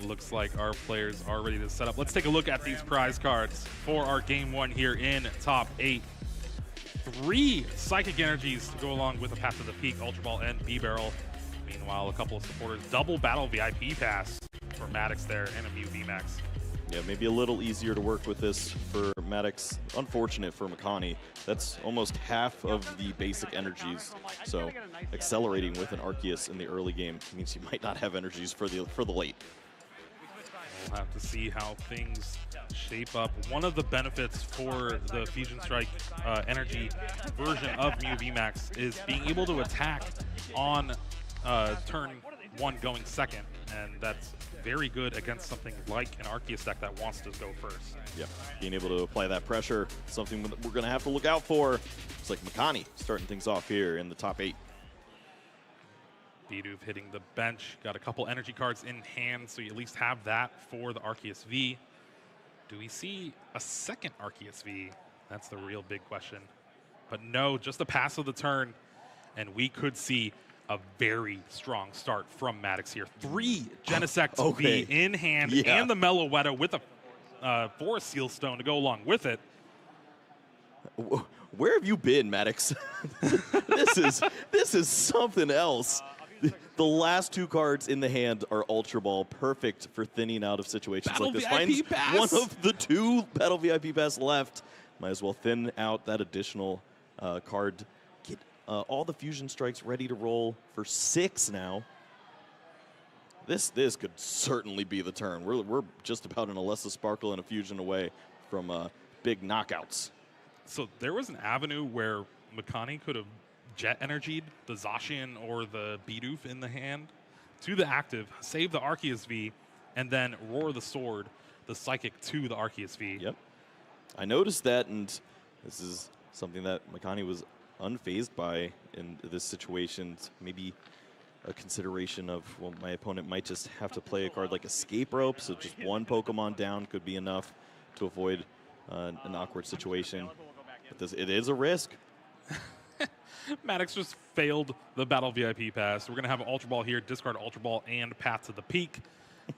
looks like our players are ready to set up. Let's take a look at these prize cards for our game one here in top 8. 3 Psychic Energies to go along with a Path to the Peak, Ultra Ball, and B-Barrel. Meanwhile, a couple of supporters, double Battle VIP Pass for Maddox there, and a Mew VMAX. Yeah, maybe a little easier to work with this for Maddox. Unfortunate for Makani. That's almost half of the basic energies. So accelerating with an Arceus in the early game means you might not have energies for the late. We'll have to see how things shape up. One of the benefits for the Fusion Strike energy version of Mew VMAX is being able to attack on turn 1 going second, and that's very good against something like an Arceus deck that wants to go first. Yeah, being able to apply that pressure, something that we're going to have to look out for. It's like Makani starting things off here in the top 8. Bidoof hitting the bench, got a couple energy cards in hand, so you at least have that for the Arceus V. Do we see a second Arceus V? That's the real big question. But no, just a pass of the turn, and we could see a very strong start from Maddox here. 3 Genesect V in hand, and the Meloetta with a Forest Seal Stone to go along with it. Where have you been, Maddox? this is something else. The last 2 cards in the hand are Ultra Ball, perfect for thinning out of situations Battle like this. VIP pass. One of the 2 Battle VIP Pass left. Might as well thin out that additional card. Get all the Fusion Strikes ready to roll for 6 now. This could certainly be the turn. We're just about an Alessa Sparkle and a Fusion away from big knockouts. So there was an avenue where Makani could have Jet Energied the Zacian or the Bidoof in the hand to the active, save the Arceus V, and then Roar the Sword, the Psychic to the Arceus V. Yep. I noticed that, and this is something that Makani was unfazed by in this situation. Maybe a consideration of, well, my opponent might just have to play a card like Escape Rope, so just 1 Pokemon down could be enough to avoid an awkward situation. But it is a risk. Maddox just failed the Battle VIP Pass. We're going to have an Ultra Ball here, discard Ultra Ball and Path to the Peak.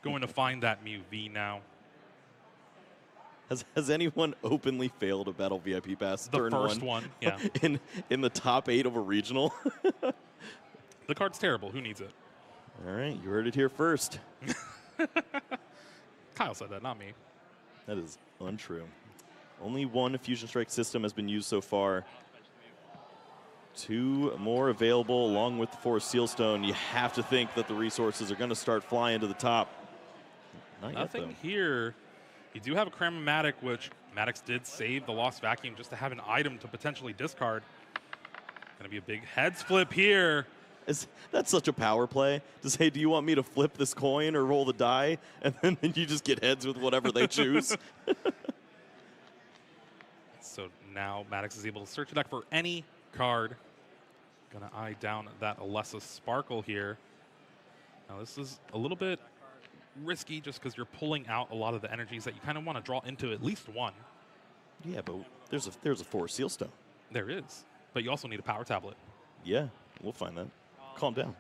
Going to find that Mew V now. Has anyone openly failed a Battle VIP Pass? The first one, yeah. in the top 8 of a regional? The card's terrible. Who needs it? All right, you heard it here first. Kyle said that, not me. That is untrue. Only 1 Fusion Strike system has been used so far. 2 more available along with the Forest Seal Stone. You have to think that the resources are going to start flying to the top. Nothing here. You do have a Cram-O-Matic, which Maddox did save the Lost Vacuum just to have an item to potentially discard. Going to be a big heads flip here. That's such a power play to say, do you want me to flip this coin or roll the die? And then you just get heads with whatever they choose. So now Maddox is able to search the deck for any card. Gonna eye down that Alessa Sparkle here. Now this is a little bit risky just because you're pulling out a lot of the energies that you kind of want to draw into at least 1. Yeah, but there's a Forest Seal Stone. There is, but you also need a power tablet. Yeah, we'll find that. Calm down.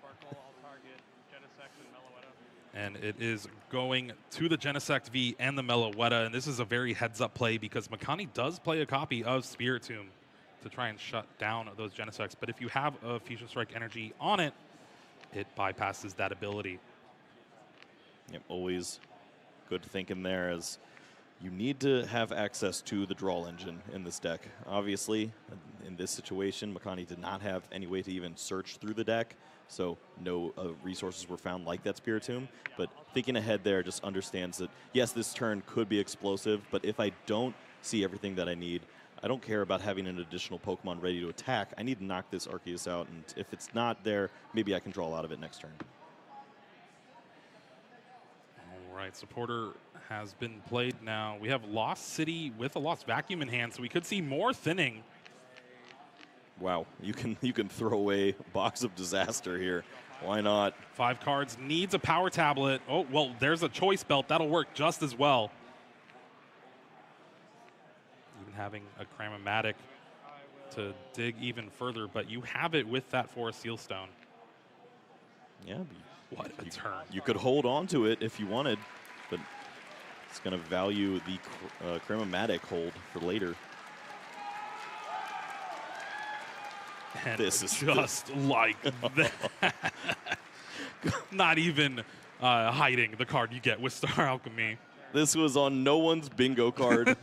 And it is going to the Genesect V and the Meloetta, and this is a very heads-up play because Makani does play a copy of Spiritomb to try and shut down those Genesects. But if you have a Fusion Strike energy on it, it bypasses that ability. Yep, always good thinking there, as you need to have access to the draw engine in this deck. Obviously, in this situation, Makani did not have any way to even search through the deck, so no resources were found like that Spiritomb. But thinking ahead there just understands that, yes, this turn could be explosive, but if I don't see everything that I need, I don't care about having an additional Pokemon ready to attack. I need to knock this Arceus out, and if it's not there, maybe I can draw out of it next turn. All right, Supporter has been played now. We have Lost City with a Lost Vacuum in hand, so we could see more thinning. Wow, you can throw away Box of Disaster here. Why not? 5 cards, needs a power tablet. Oh, well, there's a choice belt. That'll work just as well. Even having a Cram-O-Matic to dig even further, but you have it with that Forest Seal Stone. Yeah, What a turn. You could hold on to it if you wanted, but it's going to value the Chromatic hold for later. And this is just like that. Not even hiding the card you get with Star Alchemy. This was on no one's bingo card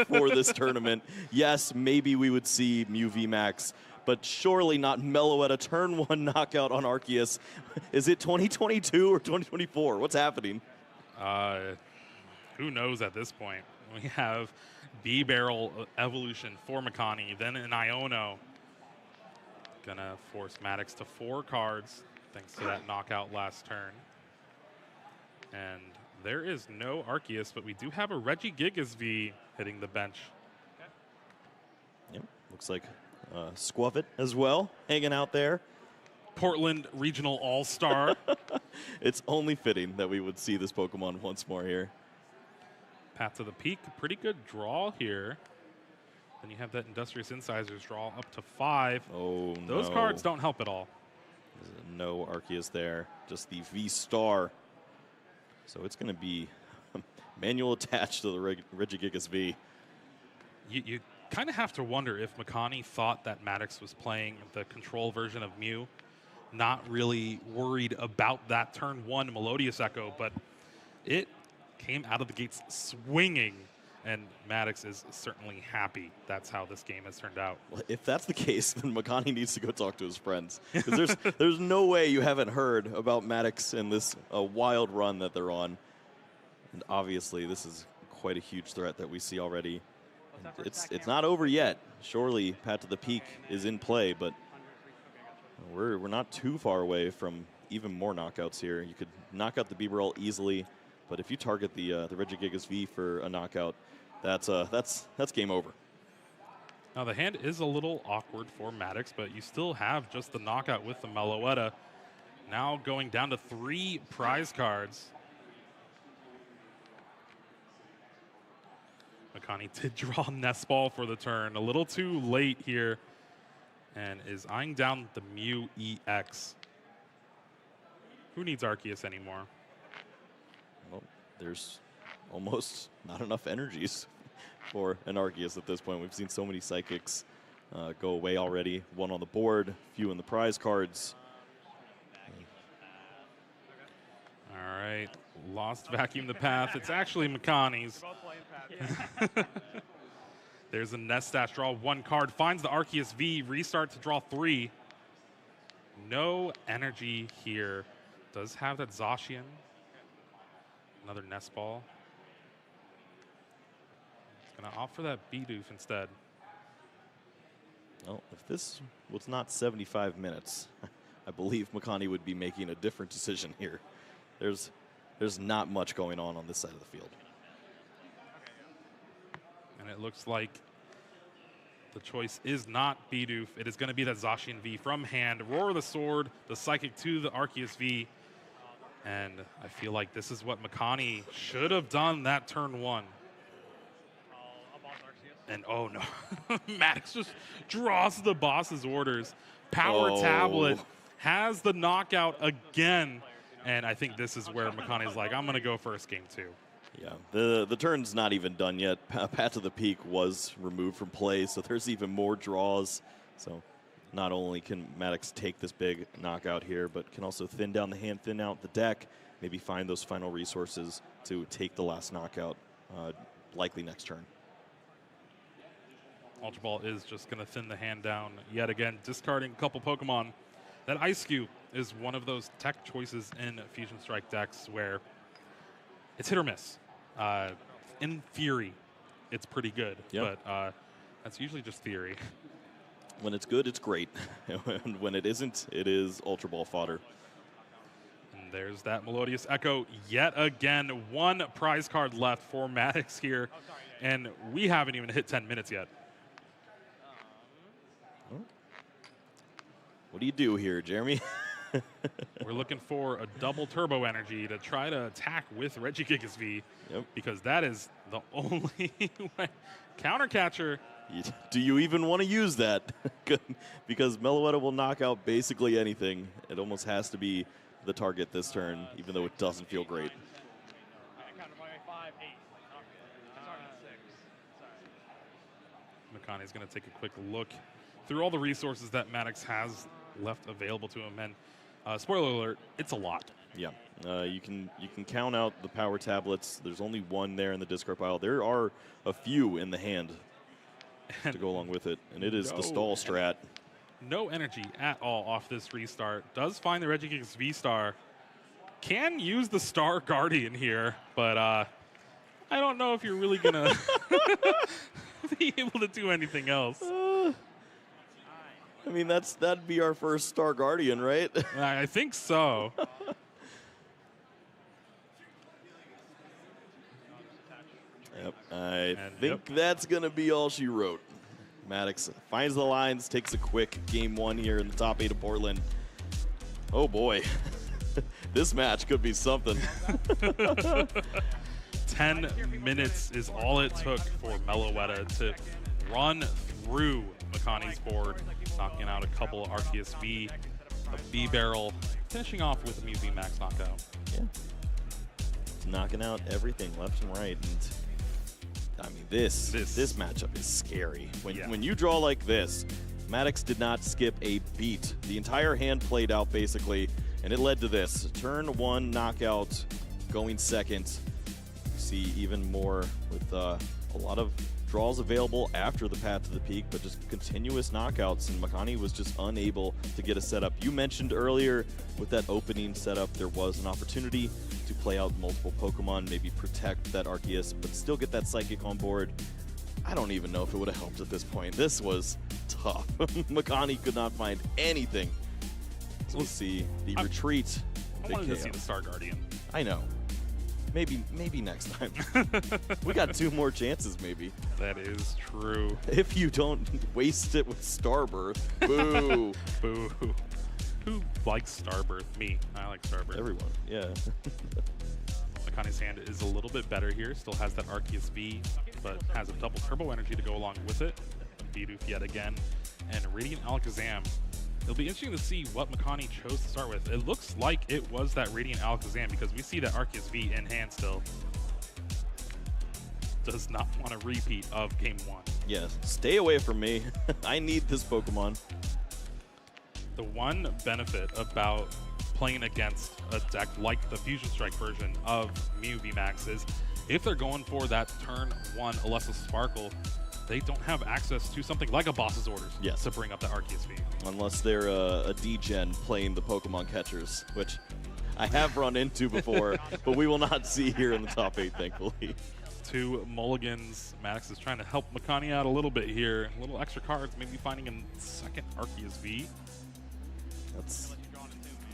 for this tournament. Yes, maybe we would see Mew VMAX, but surely not Mellow at a turn 1 knockout on Arceus. Is it 2022 or 2024? What's happening? Who knows at this point? We have B-Barrel Evolution for Makani, then an Iono. Gonna force Maddox to 4 cards, thanks to that knockout last turn. And there is no Arceus, but we do have a REGIGIGAS V hitting the bench. Yep, looks like Squavit as well, hanging out there. Portland Regional All-Star. It's only fitting that we would see this Pokemon once more here. Path to the Peak, pretty good draw here. Then you have that Industrious Incisors draw up to 5. Oh, Those cards don't help at all. No Arceus there, just the VSTAR. So it's going to be manual attached to the REGIGIGAS V. You kind of have to wonder if Makani thought that Maddox was playing the control version of Mew, not really worried about that turn 1 Melodious Echo, but it came out of the gates swinging, and Maddox is certainly happy. That's how this game has turned out. Well, if that's the case, then Makani needs to go talk to his friends. Because there's no way you haven't heard about Maddox and this wild run that they're on. And obviously, this is quite a huge threat that we see already. It's not over yet. Surely, Path to the Peak is in play, but we're not too far away from even more knockouts here. You could knock out the B-Barrel easily, but if you target the REGIGIGAS V for a knockout, that's game over. Now, the hand is a little awkward for Maddox, but you still have just the knockout with the Meloetta. Now going down to 3 prize cards. Makani did draw Nest Ball for the turn. A little too late here, and is eyeing down the Mew EX. Who needs Arceus anymore? Well, there's almost not enough energies for an Arceus at this point. We've seen so many Psychics go away already. 1 on the board, few in the prize cards. All right, lost Vacuum the Path. It's actually Makani's. There's a Nest Stash, draw 1 card, finds the Arceus V, restart to draw 3. No energy here. Does have that Zacian. Another Nest Ball. It's going to opt for that Bidoof instead. Well, if this was not 75 minutes, I believe Makani would be making a different decision here. There's not much going on this side of the field. And it looks like the choice is not Bidoof. It is going to be that Zacian V from hand. Roar of the Sword, the Psychic to the Arceus V. And I feel like this is what Makani should have done that turn 1. And oh no, Maddox just draws the boss's orders. Power Tablet has the knockout again. And I think this is where Makani's like, I'm going to go first game 2. Yeah, the turn's not even done yet. Path to the Peak was removed from play, so there's even more draws. So not only can Maddox take this big knockout here, but can also thin down the hand, thin out the deck, maybe find those final resources to take the last knockout, likely next turn. Ultra Ball is just going to thin the hand down yet again, discarding a couple Pokemon. That Ice Cube is one of those tech choices in Fusion Strike decks where it's hit or miss. In theory, it's pretty good, but that's usually just theory. When it's good, it's great. And when it isn't, it is Ultra Ball fodder. And there's that Melodious Echo yet again. 1 prize card left for Maddox here, and we haven't even hit 10 minutes yet. What do you do here, Jeremy? We're looking for a double turbo energy to try to attack with REGIGIGAS V, because that is the only way. Counter catcher. Do you even want to use that? Because Meloetta will knock out basically anything. It almost has to be the target this turn, even though it doesn't feel great. Makani's going to take a quick look through all the resources that Maddox has left available to him. And spoiler alert, it's a lot. Yeah, you can count out the power tablets. There's only one there in the discard pile. There are a few in the hand to go along with it, and it is the stall strat. No energy at all off this restart. Does find the REGIGIGAS VSTAR. Can use the Star Guardian here, but I don't know if you're really going to be able to do anything else. I mean, that'd be our first Star Guardian, right? I think so. Yep, I think that's going to be all she wrote. Maddox finds the lines, takes a quick game one here in the top 8 of Portland. Oh boy, this match could be something. 10 minutes is all it took for Meloetta to run through Makani's board, knocking out a couple of Arceus V, a B barrel, finishing off with a VMAX knockout. Yeah, it's knocking out everything left and right, and I mean this matchup is scary. When you draw like this, Maddox did not skip a beat. The entire hand played out basically, and it led to this turn 1 knockout, going second. See even more with a lot of draws available after the path to the peak, but just continuous knockouts, and Makani was just unable to get a setup. You mentioned earlier with that opening setup, there was an opportunity to play out multiple Pokemon, maybe protect that Arceus, but still get that Psychic on board. I don't even know if it would have helped at this point. This was tough. Makani could not find anything. So we'll see the retreat. I wanted to see the Star Guardian. I know. Maybe next time. We got 2 more chances, maybe. That is true. If you don't waste it with Starbirth. Boo. Boo. Who likes Starbirth? Me. I like Starbirth. Everyone, yeah. Makani's hand is a little bit better here. Still has that Arceus V, but has a double turbo energy to go along with it. Bidoof yet again. And Radiant Alakazam. It'll be interesting to see what Makani chose to start with. It looks like it was that Radiant Alakazam because we see that Arceus V in hand still. Does not want a repeat of game 1. Yes, stay away from me. I need this Pokemon. The one benefit about playing against a deck like the Fusion Strike version of Mew VMAX is if they're going for that turn 1 Alessa Sparkle, they don't have access to something like a Boss's Orders to bring up the Arceus V. Unless they're a D-Gen playing the Pokemon catchers, which I have run into before, but we will not see here in the top 8, thankfully. 2 mulligans. Maddox is trying to help Makani out a little bit here. A little extra cards, maybe finding a second Arceus V.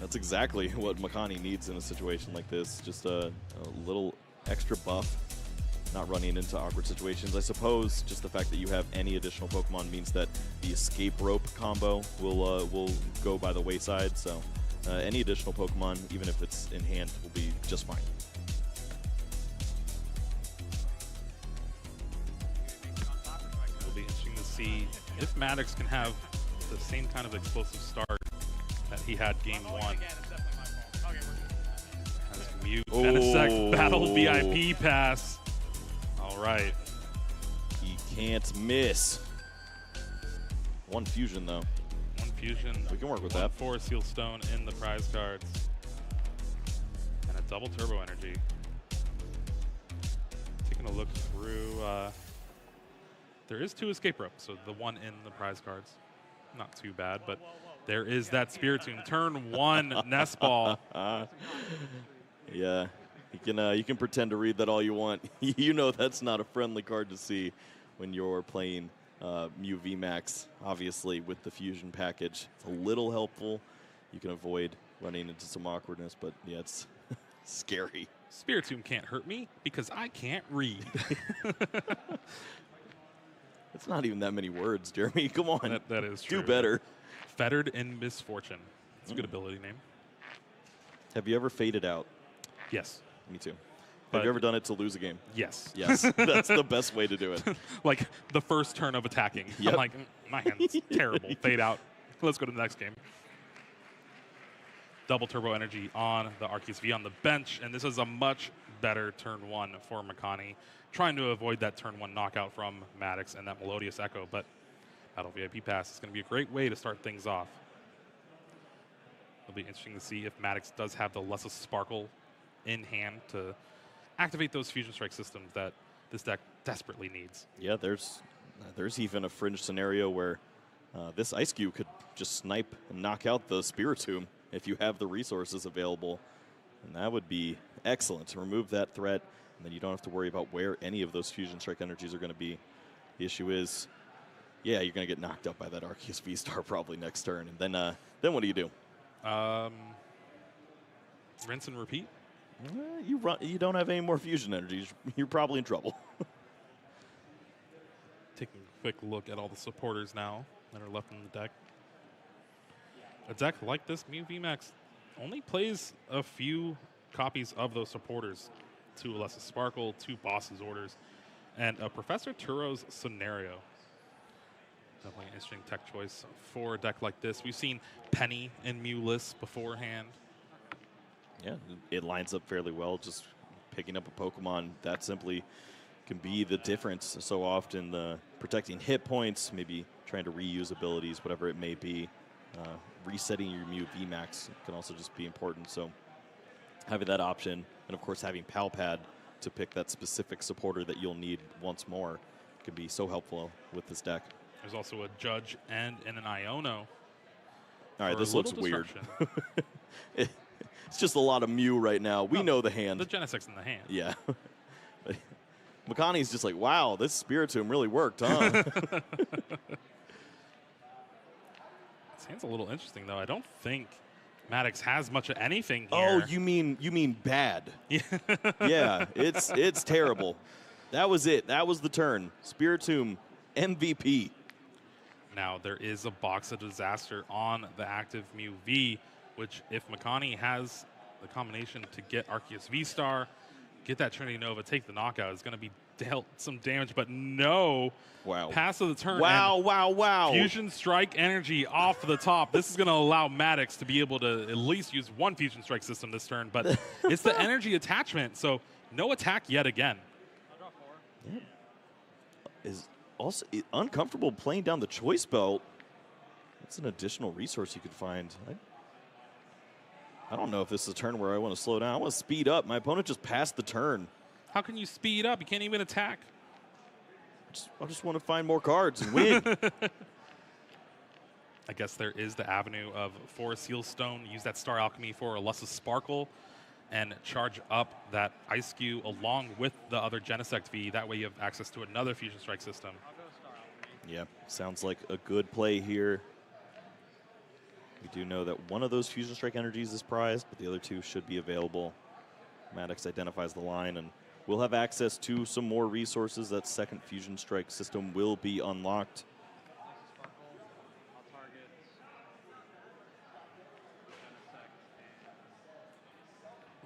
That's exactly what Makani needs in a situation like this. Just a little extra buff. Not running into awkward situations. I suppose just the fact that you have any additional Pokemon means that the escape rope combo will go by the wayside. So any additional Pokemon, even if it's in hand, will be just fine. It'll be interesting to see if Maddox can have the same kind of explosive start that he had game 1. Has Mew, Venosect, Battle VIP pass. All right. He can't miss. 1 fusion, though. 1 fusion. We can work with that. 4 Seal Stone in the prize cards. And a double turbo energy. Taking a look through. There is 2 escape ropes, so the 1 in the prize cards. Not too bad, but there is that Spiritomb. Turn 1 Nest Ball. Yeah. You can pretend to read that all you want. You know that's not a friendly card to see when you're playing Mew VMAX, obviously, with the fusion package. It's a little helpful. You can avoid running into some awkwardness, but yeah, it's scary. Spiritomb can't hurt me because I can't read. It's not even that many words, Jeremy. Come on. That is true. Do better. Fettered in Misfortune. It's a good ability name. Have you ever faded out? Yes. Me too. Have you ever done it to lose a game? Yes. Yes. That's the best way to do it. Like the first turn of attacking. Yep. I'm like, my hand's terrible. Fade out. Let's go to the next game. double turbo energy on the Arceus V on the bench, and this is a much better turn 1 for Makani, trying to avoid that turn 1 knockout from Maddox and that Melodious Echo, but Battle VIP Pass is going to be a great way to start things off. It'll be interesting to see if Maddox does have the Lessus Sparkle in hand to activate those Fusion Strike systems that this deck desperately needs. Yeah, there's even a fringe scenario where this Ice Cube could just snipe and knock out the Spiritomb if you have the resources available. And that would be excellent to remove that threat, and then you don't have to worry about where any of those Fusion Strike energies are going to be. The issue is, yeah, you're going to get knocked out by that Arceus VSTAR probably next turn, and then what do you do? Rinse and repeat? You don't have any more Fusion energies. You're probably in trouble. Taking a quick look at all the supporters now that are left in the deck. A deck like this, Mew VMAX, only plays a few copies of those supporters. 2 Lessus Sparkle, 2 Boss's Orders, and a Professor Turo's Scenario. Definitely an interesting tech choice for a deck like this. We've seen Penny and Mew lists beforehand. Yeah, it lines up fairly well. Just picking up a Pokemon that simply can be the difference so often. Protecting hit points, maybe trying to reuse abilities, whatever it may be. Resetting your Mew VMAX can also just be important. So having that option, and of course having Palpad to pick that specific supporter that you'll need once more, can be so helpful with this deck. There's also a Judge and an Iono. All right, this looks weird. Disruption. It's just a lot of Mew right now. We know the hand. The Genesec's in the hand. Yeah. Makani's just like, wow, this Spiritomb really worked, huh? This hand's a little interesting, though. I don't think Maddox has much of anything here. Oh, you mean bad? Yeah. Yeah, it's terrible. That was it. That was the turn. Spiritomb MVP. Now, there is a Box of Disaster on the active Mew V, which if Makani has the combination to get Arceus VSTAR, get that Trinity Nova, take the knockout, is going to be dealt some damage, but no. Wow. Pass of the turn. Wow. Fusion Strike energy off the top. This is going to allow Maddox to be able to at least use 1 Fusion Strike system this turn, but it's the energy attachment, so no attack yet again. Yeah. Is also uncomfortable playing down the Choice Belt. That's an additional resource you could find. I don't know if this is a turn where I want to slow down. I want to speed up. My opponent just passed the turn. How can you speed up? You can't even attack. I just want to find more cards and win. I guess there is the avenue of for a Seal Stone, use that Star Alchemy for a Lessus Sparkle, and charge up that Ice Cube along with the other Genesect V. That way you have access to another Fusion Strike system. Yeah, sounds like a good play here. We do know that one of those Fusion Strike energies is prized, but the other 2 should be available. Maddox identifies the line, and we'll have access to some more resources. That second Fusion Strike system will be unlocked.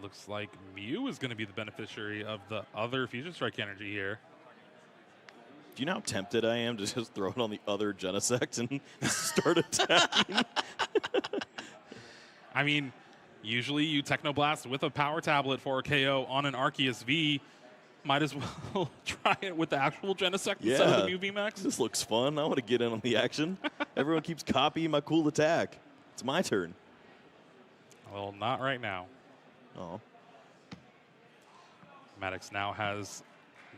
Looks like Mew is going to be the beneficiary of the other Fusion Strike energy here. Do you know how tempted I am to just throw it on the other Genesect and start attacking? I mean, usually you Technoblast with a Power Tablet for a KO on an Arceus V. Might as well try it with the actual Genesect instead of the Mew VMAX. This looks fun. I want to get in on the action. Everyone keeps copying my cool attack. It's my turn. Well, not right now. Oh. Maddox now has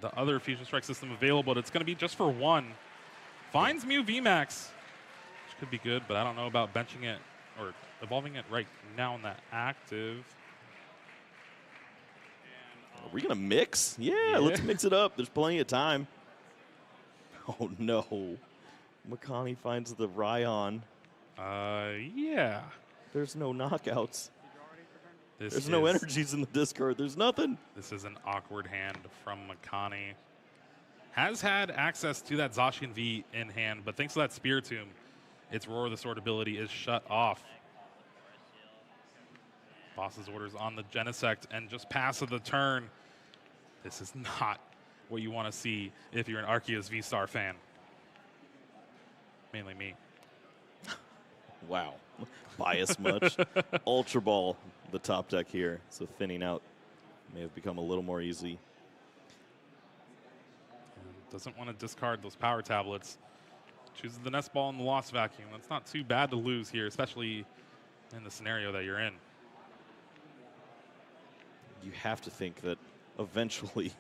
the other Fusion Strike system available, but it's going to be just for 1. Finds Mew VMAX, which could be good, but I don't know about benching it or evolving it right now in that active. Are we going to mix? Yeah, let's mix it up. There's plenty of time. Oh, no. Makani finds the Ryan. Yeah. There's no knockouts. There's There's no energies in the discard. There's nothing. This is an awkward hand from Makani. Has had access to that Zacian V in hand, but thanks to that Spiritomb, its Roar of the Sword ability is shut off. Boss's Orders on the Genesect and just pass of the turn. This is not what you want to see if you're an Arceus VSTAR fan. Mainly me. Wow. Bias much. Ultra Ball, the top deck here. So thinning out may have become a little more easy. Doesn't want to discard those power tablets. Chooses the nest ball in the lost vacuum. That's not too bad to lose here, especially in the scenario that you're in. You have to think that eventually,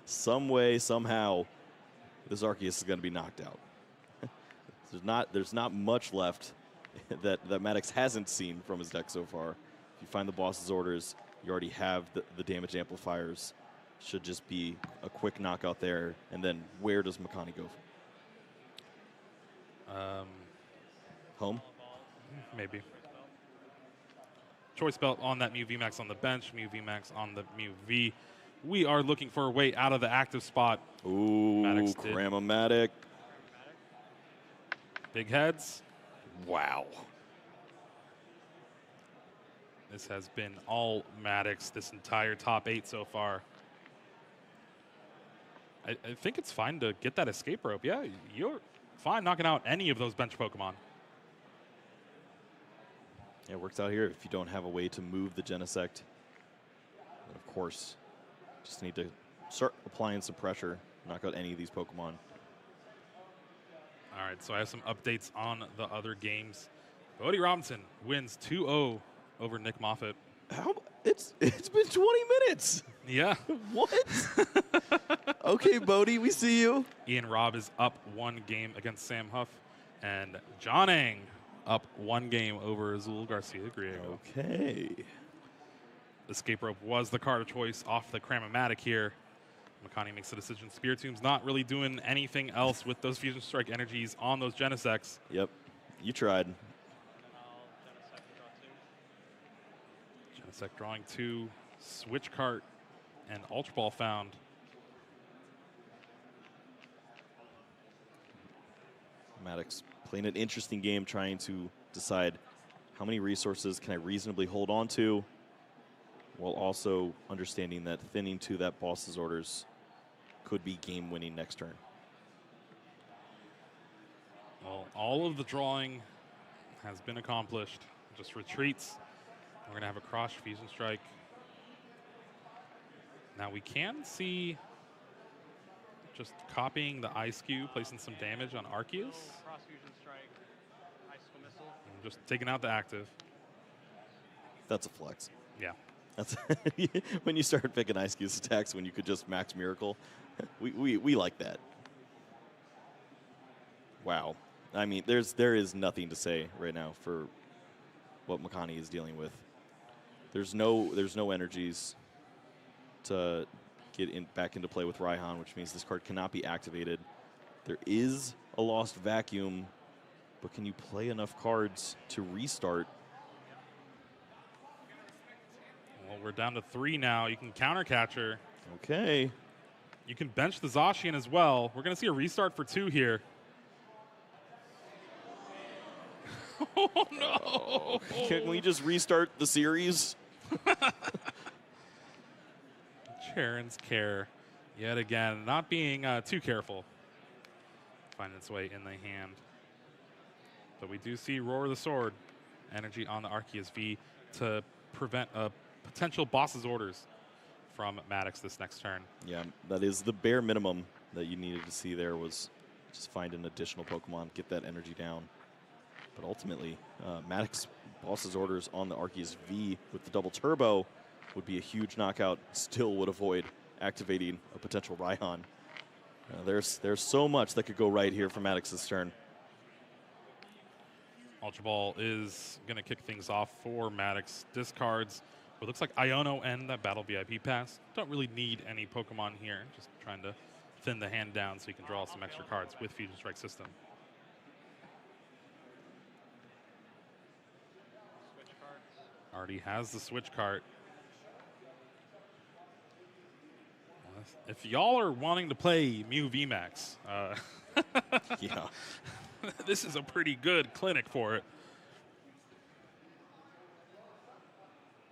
some way, somehow, this Arceus is going to be knocked out. There's not much left that Maddox hasn't seen from his deck so far. If you find the boss's orders, you already have the damage amplifiers. Should just be a quick knockout there. And then where does Makani go? Home? Maybe. Choice belt on that Mew VMAX on the bench, Mew VMAX on the Mew V. We are looking for a way out of the active spot. Ooh, Cram-O-Matic. Big heads. Wow. This has been all Maddox this entire top 8 so far. I think it's fine to get that escape rope. Yeah, you're fine knocking out any of those bench Pokemon. Yeah, it works out here if you don't have a way to move the Genesect. But of course, just need to start applying some pressure, knock out any of these Pokemon. All right, so I have some updates on the other games. Bodie Robinson wins 2-0 over Nick Moffitt. How? It's been 20 minutes. Yeah. What? Okay, Bodie, we see you. Ian Robb is up 1 game against Sam Huff. And John Ang up 1 game over Azul Garcia Griego. Okay. Escape rope was the card of choice off the Cram-O-Matic here. Makani makes the decision. Spiritom's not really doing anything else with those Fusion Strike energies on those Genesects. Yep, you tried. Genesect drawing 2, Switch Cart, and Ultra Ball found. Maddox playing an interesting game, trying to decide how many resources can I reasonably hold on to, while also understanding that thinning to that boss's orders could be game-winning next turn. Well, all of the drawing has been accomplished. Just retreats. We're going to have a Cross Fusion Strike. Now we can see just copying the Ice Cube, placing some damage on Arceus. Cross Fusion Strike, Icicle Missile. And just taking out the active. That's a flex. Yeah. That's when you start picking Ice Cube's attacks when you could just max Miracle. We like that. Wow. I mean, there is nothing to say right now for what Makani is dealing with. There's no energies to get back into play with Raihan, which means this card cannot be activated. There is a lost vacuum, but can you play enough cards to restart? Well, we're down to 3 now. You can counter catcher. Okay. You can bench the Zacian as well. We're going to see a restart for 2 here. Oh, no. Can we just restart the series? Charon's Care, yet again, not being too careful. Finding its way in the hand. But we do see Roar of the Sword energy on the Arceus V to prevent potential boss's orders from Maddox this next turn. Yeah, that is the bare minimum that you needed to see there, was just find an additional Pokemon, get that energy down. But ultimately, Maddox boss's orders on the Arceus V with the double turbo would be a huge knockout, still would avoid activating a potential Raihan. There's so much that could go right here for Maddox's turn. Ultra Ball is going to kick things off for Maddox. Discards what looks like Iono and that Battle VIP pass. Don't really need any Pokemon here. Just trying to thin the hand down so you can draw some extra cards with Fusion Strike system. Switch cards. Already has the Switch cart. If y'all are wanting to play Mew VMAX, Yeah. this is a pretty good clinic for it.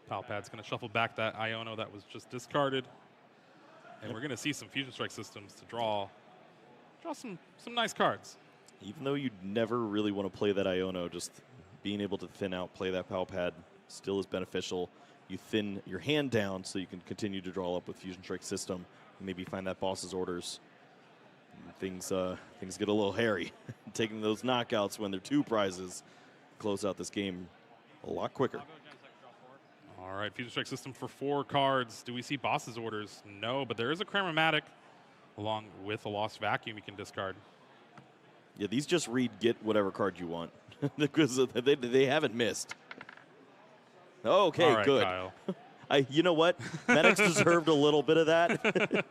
Palpad's going to shuffle back that Iono that was just discarded. And we're going to see some Fusion Strike systems to draw some nice cards. Even though you'd never really want to play that Iono, just being able to thin out, play that power pad still is beneficial. You thin your hand down so you can continue to draw up with Fusion Strike system. Maybe find that boss's orders. Things get a little hairy. Taking those knockouts when they're 2 prizes, close out this game a lot quicker. I'll go Gen 6, draw 4. All right, Fusion Strike system for 4 cards. Do we see boss's orders? No, but there is a Cramomatic along with a Lost Vacuum you can discard. Yeah, these just read get whatever card you want because they haven't missed. Okay, All right, good. Kyle. You know what? Maddox deserved a little bit of that.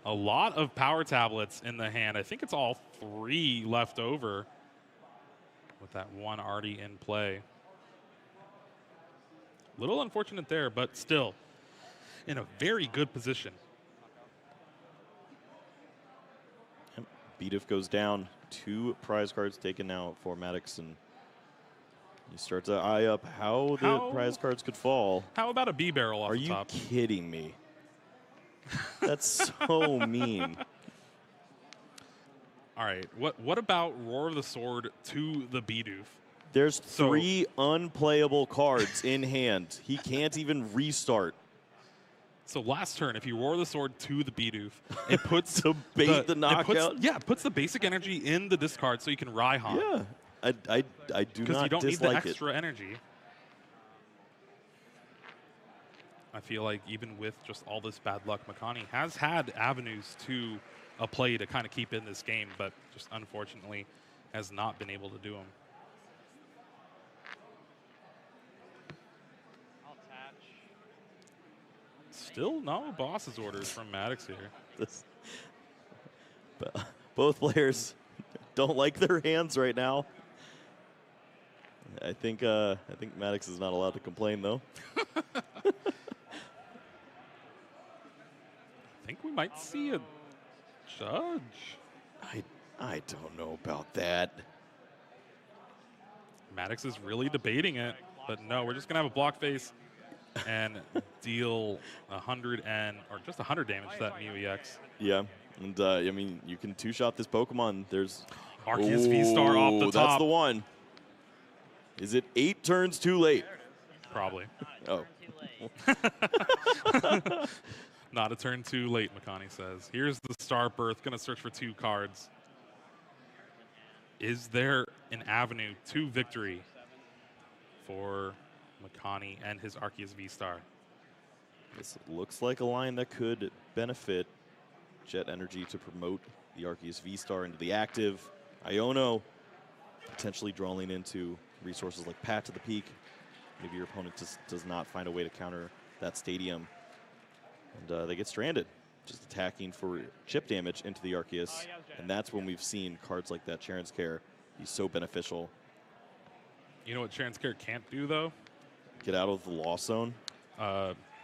A lot of power tablets in the hand. I think it's all 3 left over with that 1 already in play. Little unfortunate there, but still in a very good position. Beat goes down. 2 prize cards taken now for Maddox, and you start to eye up how the prize cards could fall. How about a B barrel off Are the you top? kidding me? That's so mean. All right. What about Roar of the Sword to the Bidoof? There's 3 unplayable cards in hand. He can't even restart. So last turn, if you Roar the Sword to the Bidoof, it puts To bait the knockout? it puts the basic energy in the discard so you can Raihan. Yeah, I do Because not you don't need the dislike it. extra energy. I feel like even with just all this bad luck, Makani has had avenues to a play to kind of keep in this game, but just unfortunately has not been able to do them. I'll attach. Still no boss's orders from Maddox here. Both players don't like their hands right now. I think Maddox is not allowed to complain though. I think we might see a judge. I don't know about that. Maddox is really debating it, but no, we're just gonna have a block face and deal 100 or just 100 damage to that Mew EX. Yeah, and I mean you can 2-shot this Pokemon. There's Arceus V-Star off the top. That's the one. Is it 8 turns too late? Probably. Oh. Not a turn too late, Makani says. Here's the Star Birth, gonna search for 2 cards. Is there an avenue to victory for Makani and his Arceus V-Star? This looks like a line that could benefit Jet Energy to promote the Arceus V-Star into the active. Iono potentially drawing into resources like Pat to the Peak. Maybe your opponent just does not find a way to counter that stadium. And they get stranded, just attacking for chip damage into the Arceus. And that's when we've seen cards like that, Sharon's Care, be so beneficial. You know what Sharon's Care can't do, though? Get out of the loss zone.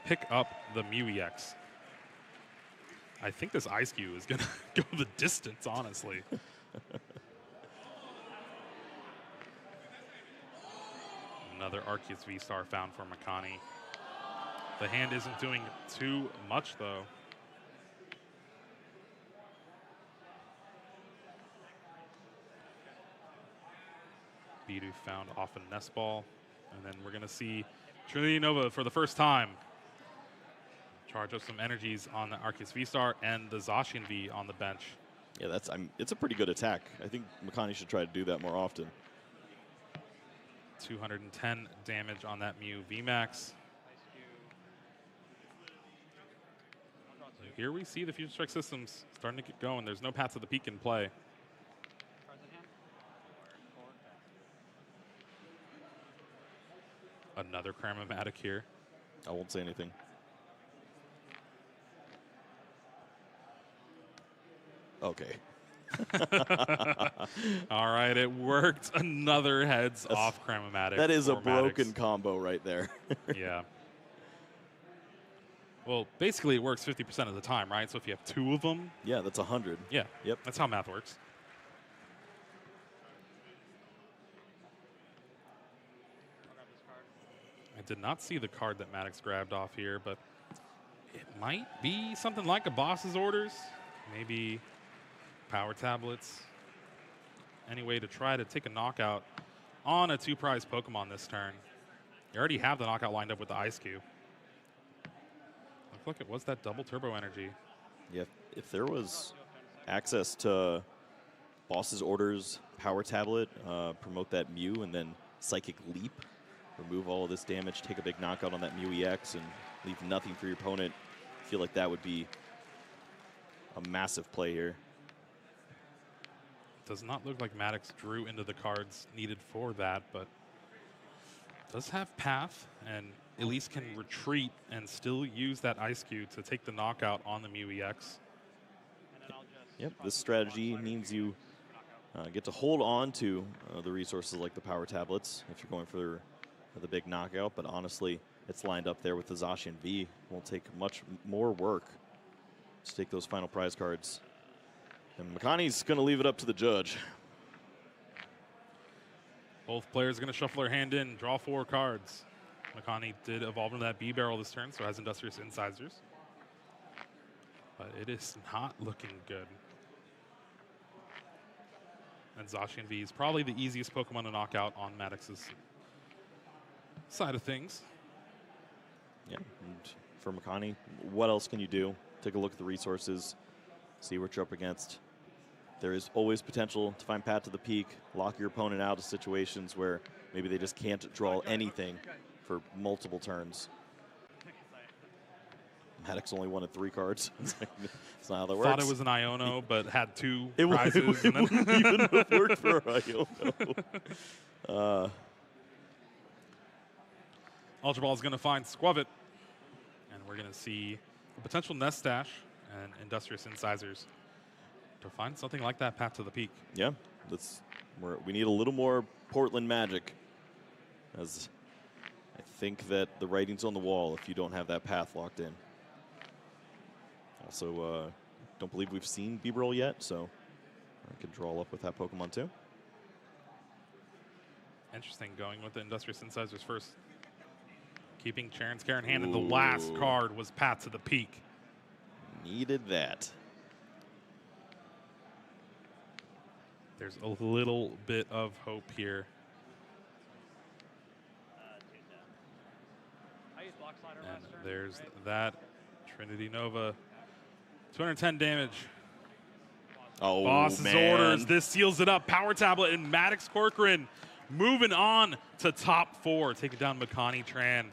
Pick up the Mew EX. I think this Ice Cube is going to go the distance, honestly. Another Arceus V-Star found for Makani. The hand isn't doing too much, though. Bidoof found off a Nest Ball. And then we're going to see Trinity Nova for the first time charge up some energies on the Arceus V-Star and the Zacian V on the bench. Yeah, it's a pretty good attack. I think Makani should try to do that more often. 210 damage on that Mew VMAX. So here we see the Fusion Strike systems starting to get going. There's no Path to the Peak in play. Cards in hand. 4. Another Cramomatic here. I won't say anything. Okay. All right, it worked. Another heads off Cramomatic. That is a for Maddox. broken combo right there. Yeah. Well, basically it works 50% of the time, right? So if you have 2 of them. Yeah, that's 100. Yeah. Yep. That's how math works. I'll grab this card. I did not see the card that Maddox grabbed off here, but it might be something like a boss's orders. Maybe power tablets. Any way to try to take a knockout on a 2-prize Pokemon this turn. You already have the knockout lined up with the Ice Cube. Look, it was that double turbo energy. Yeah, if there was access to Boss's Orders, Power Tablet, promote that Mew, and then Psychic Leap, remove all of this damage, take a big knockout on that Mew EX, and leave nothing for your opponent, I feel like that would be a massive play here. Does not look like Maddox drew into the cards needed for that, but does have Path, and at least can retreat and still use that Ice Cube to take the knockout on the Mew EX. Yep, this strategy means you get to hold on to the resources like the Power Tablets if you're going for the big knockout, but honestly, it's lined up there with the Zacian V. Won't take much more work to take those final prize cards. And Makani's going to leave it up to the judge. Both players are going to shuffle their hand in, draw 4 cards. Makani did evolve into that B-Barrel this turn, so has Industrious Incisors. But it is not looking good. And Zacian V is probably the easiest Pokemon to knock out on Maddox's side of things. Yeah, and for Makani, what else can you do? Take a look at the resources, see what you're up against. There is always potential to find Path to the Peak, lock your opponent out of situations where maybe they just can't draw anything for multiple turns. Maddox only wanted 3 cards. It's not how that works. Thought it was an Iono, but had 2 It prizes. wouldn't even have worked for Iono. Ultra Ball is going to find Squavit, and we're going to see a potential Nest Stash and Industrious Incisors to find something like that Path to the Peak. Yeah, we need a little more Portland magic, as I think that the writing's on the wall if you don't have that path locked in. Also, don't believe we've seen B-Roll yet, so I can draw up with that Pokemon too. Interesting, going with the Industrious Incisors first. Keeping Charon's Care in hand, and the last card was Path to the Peak. Needed that. There's a little bit of hope here. And there's that Trinity Nova. 210 damage. Oh, Boss's man. Orders. This seals it up. Power Tablet and Maddox Corcoran moving on to top 4, taking down Makani Tran.